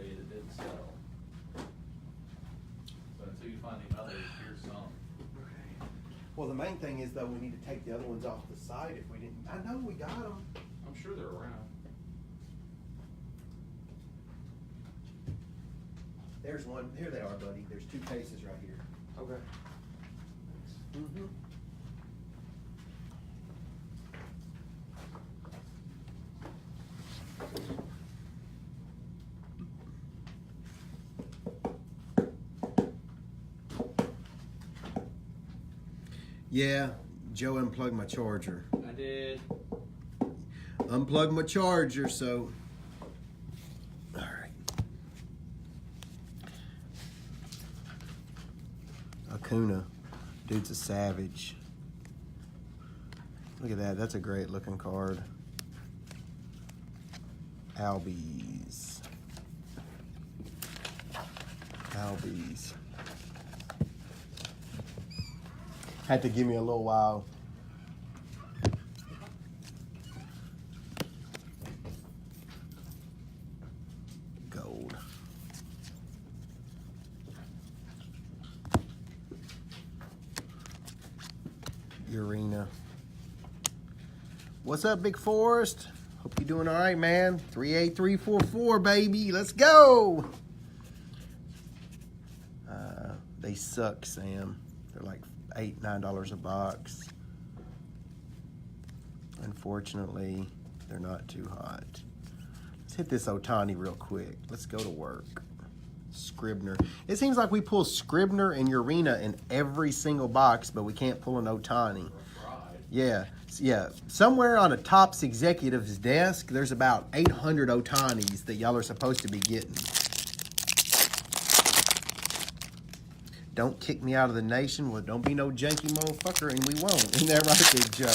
day that didn't sell. So until you find the others, here's some. Well, the main thing is though, we need to take the other ones off the site if we didn't. I know we got them. I'm sure they're around. There's one. Here they are, buddy. There's 2 cases right here. Okay. Mm-hmm. Yeah, Joe unplugged my charger. I did. Unplugged my charger, so. All right. Acuna. Dude's a savage. Look at that. That's a great looking card. Albies. Albies. Had to give me a little while. Gold. Urena. What's up, Big Forest? Hope you're doing all right, man. 38344, baby. Let's go. They suck, Sam. They're like $8, $9 a box. Unfortunately, they're not too hot. Let's hit this Otani real quick. Let's go to work. Scribner. It seems like we pull Scribner and Urena in every single box, but we can't pull an Otani. Yeah, yeah. Somewhere on a Topps executive's desk, there's about 800 Otanis that y'all are supposed to be getting. Don't kick me out of the nation. Well, don't be no janky motherfucker, and we won't. Isn't that right, Big Joe?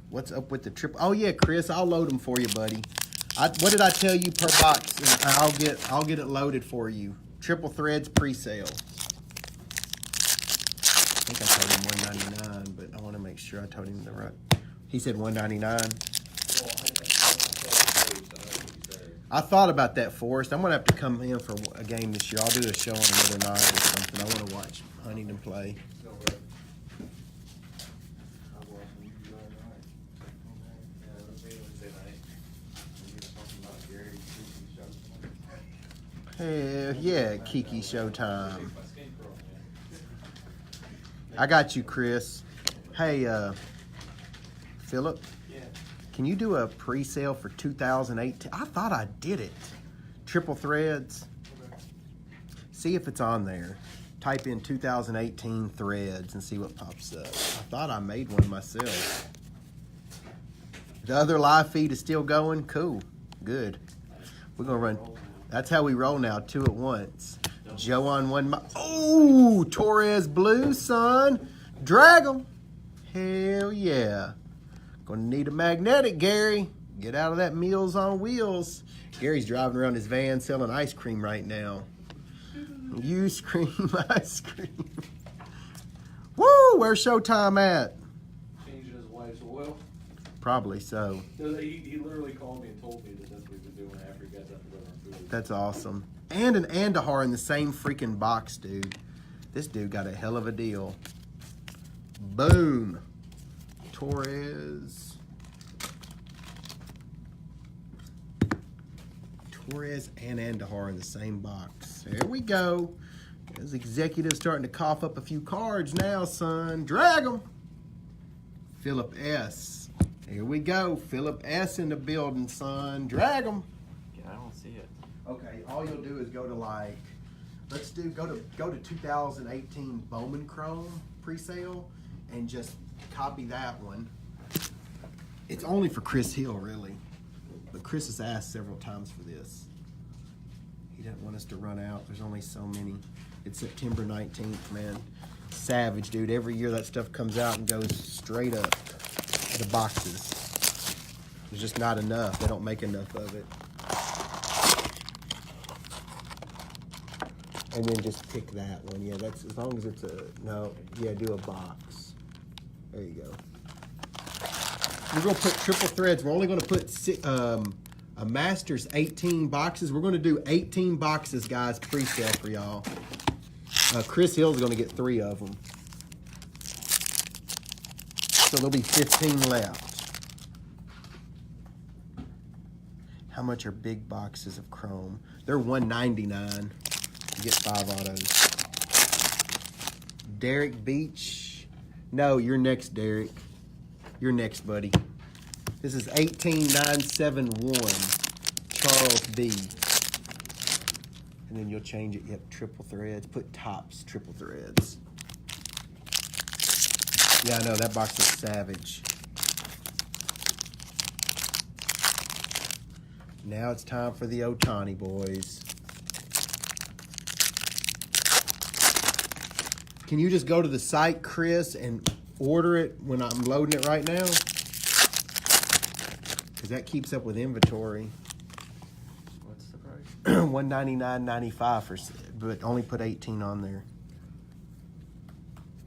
What's up with the triple? Oh yeah, Chris, I'll load them for you, buddy. What did I tell you per box? I'll get it loaded for you. Triple threads pre-sale. I think I told him $199, but I want to make sure I told him the right. He said $199. I thought about that, Forrest. I'm gonna have to come in for a game this year. I'll do a show on another night or something. I want to watch Huntington play. Hell yeah, Kiki Showtime. I got you, Chris. Hey, Philip. Yeah. Can you do a pre-sale for 2018? I thought I did it. Triple threads. Okay. See if it's on there. Type in 2018 threads and see what pops up. I thought I made one myself. The other live feed is still going? Cool. Good. We're going to run. That's how we roll now, 2 at once. Joe on one. Oh, Torres blue, son. Drag 'em. Hell yeah. Gonna need a magnetic, Gary. Get out of that Meals on Wheels. Gary's driving around his van selling ice cream right now. You scream ice cream. Woo, where's Showtime at? Changing his wife's oil. Probably so. He literally called me and told me that that's what he's been doing after he got done delivering food. That's awesome. And an Andahar in the same freaking box, dude. This dude got a hell of a deal. Boom. Torres. Torres and Andahar in the same box. There we go. Those executives starting to cough up a few cards now, son. Drag them. Philip S. Here we go. Philip S in the building, son. Drag them. Yeah, I don't see it. Okay, all you'll do is go to like, go to 2018 Bowman Chrome pre-sale and just copy that one. It's only for Chris Hill, really. But Chris has asked several times for this. He didn't want us to run out. There's only so many. It's September 19th, man. Savage, dude. Every year that stuff comes out and goes straight up the boxes. There's just not enough. They don't make enough of it. And then just pick that one. Yeah, that's as long as it's a, no, yeah, do a box. There you go. We're going to put triple threads. We're only going to put A Masters 18 boxes. We're going to do 18 boxes, guys, pre-sale for y'all. Chris Hill's going to get 3 of them. So there'll be 15 left. How much are big boxes of Chrome? They're $199. You get 5 autos. Derek Beach. No, you're next, Derek. You're next, buddy. This is 18971. Charles B. And then you'll change it. Yep, triple threads. Put tops, triple threads. Yeah, I know. That box is savage. Now it's time for the Ohtani boys. Can you just go to the site, Chris, and order it when I'm loading it right now? Because that keeps up with inventory. What's the price? $199.95 for, but only put 18 on there.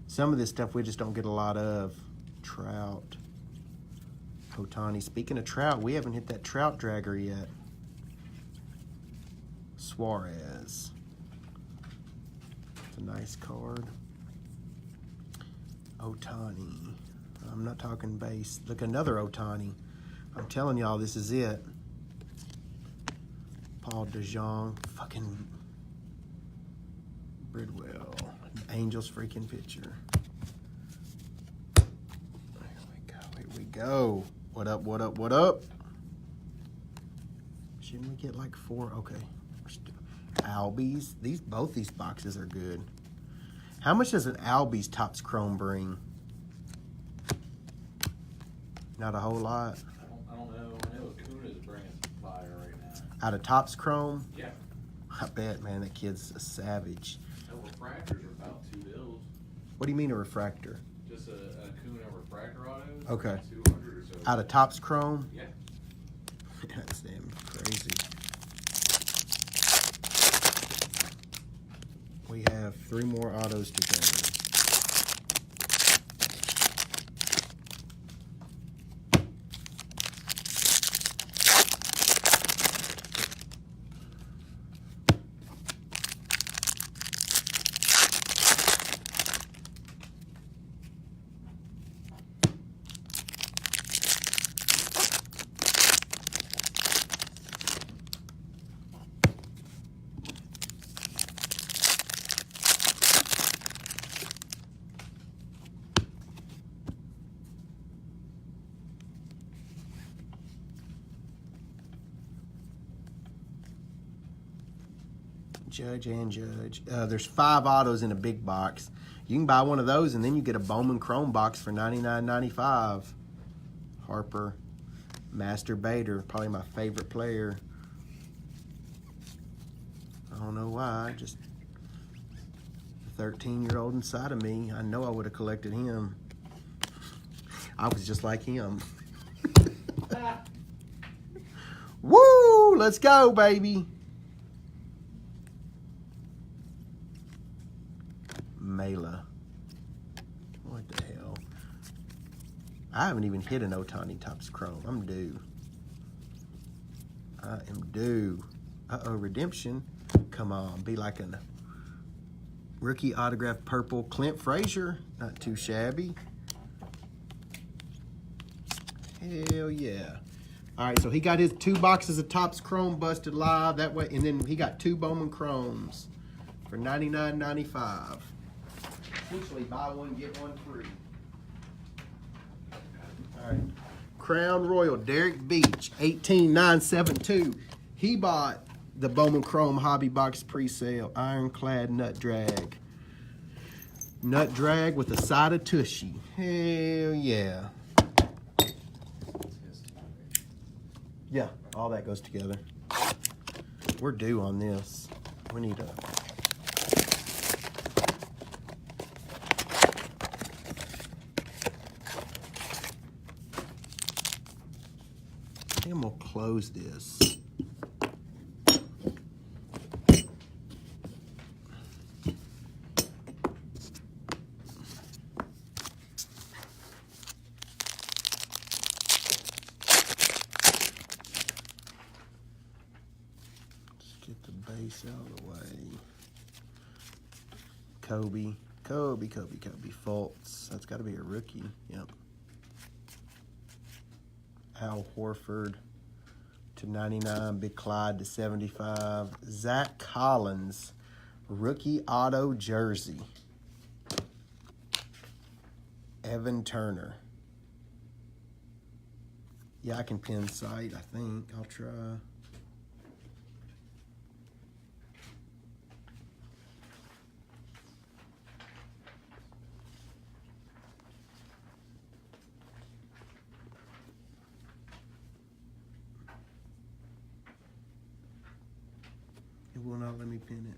Some of this stuff we just don't get a lot of. Trout. Ohtani. Speaking of trout, we haven't hit that trout dragger yet. Suarez. It's a nice card. Ohtani. I'm not talking base. Look, another Ohtani. I'm telling y'all, this is it. Paul DeJong. Fucking Bridwell. Angels freaking pitcher. Here we go. Here we go. What up, what up, what up? Shouldn't we get like 4? Okay. Albies. Both these boxes are good. How much does an Albies Topps Chrome bring? Not a whole lot. I don't know. I know Acuna's bringing fire right now. Out of Topps Chrome? Yeah. I bet, man, that kid's a savage. The refractors are about $2. What do you mean a refractor? Just a Acuna refractor auto. Okay. 200 or so. Out of Topps Chrome? Yeah. That's damn crazy. We have 3 more autos to go. Judge and Judge. There's 5 autos in a big box. You can buy one of those, and then you get a Bowman Chrome box for $99.95. Harper, Master Bader, probably my favorite player. I don't know why. Just the 13-year-old inside of me. I know I would have collected him. I was just like him. Woo! Let's go, baby. Mela. What the hell? I haven't even hit an Ohtani Topps Chrome. I'm due. I am due. Uh-oh, redemption. Come on, be like a rookie autograph purple Clint Frazier. Not too shabby. Hell yeah. All right, so he got his 2 boxes of Topps Chrome busted live that way, and then he got 2 Bowman Chromes for $99.95. Essentially, buy one, get one free. All right. Crown Royal, Derek Beach, 18972. He bought the Bowman Chrome Hobby Box pre-sale. Ironclad Nut Drag. Nut Drag with a side of Tushy. Hell yeah. Yeah, all that goes together. We're due on this. We need a... I think I'm gonna close this. Get the base out of the way. Kobe. Fultz. That's got to be a rookie. Yep. Al Horford /99. Big Clyde /75. Zach Collins, rookie auto jersey. Evan Turner. Yeah, I can pin sight, I think. I'll try. It will not let me pin it.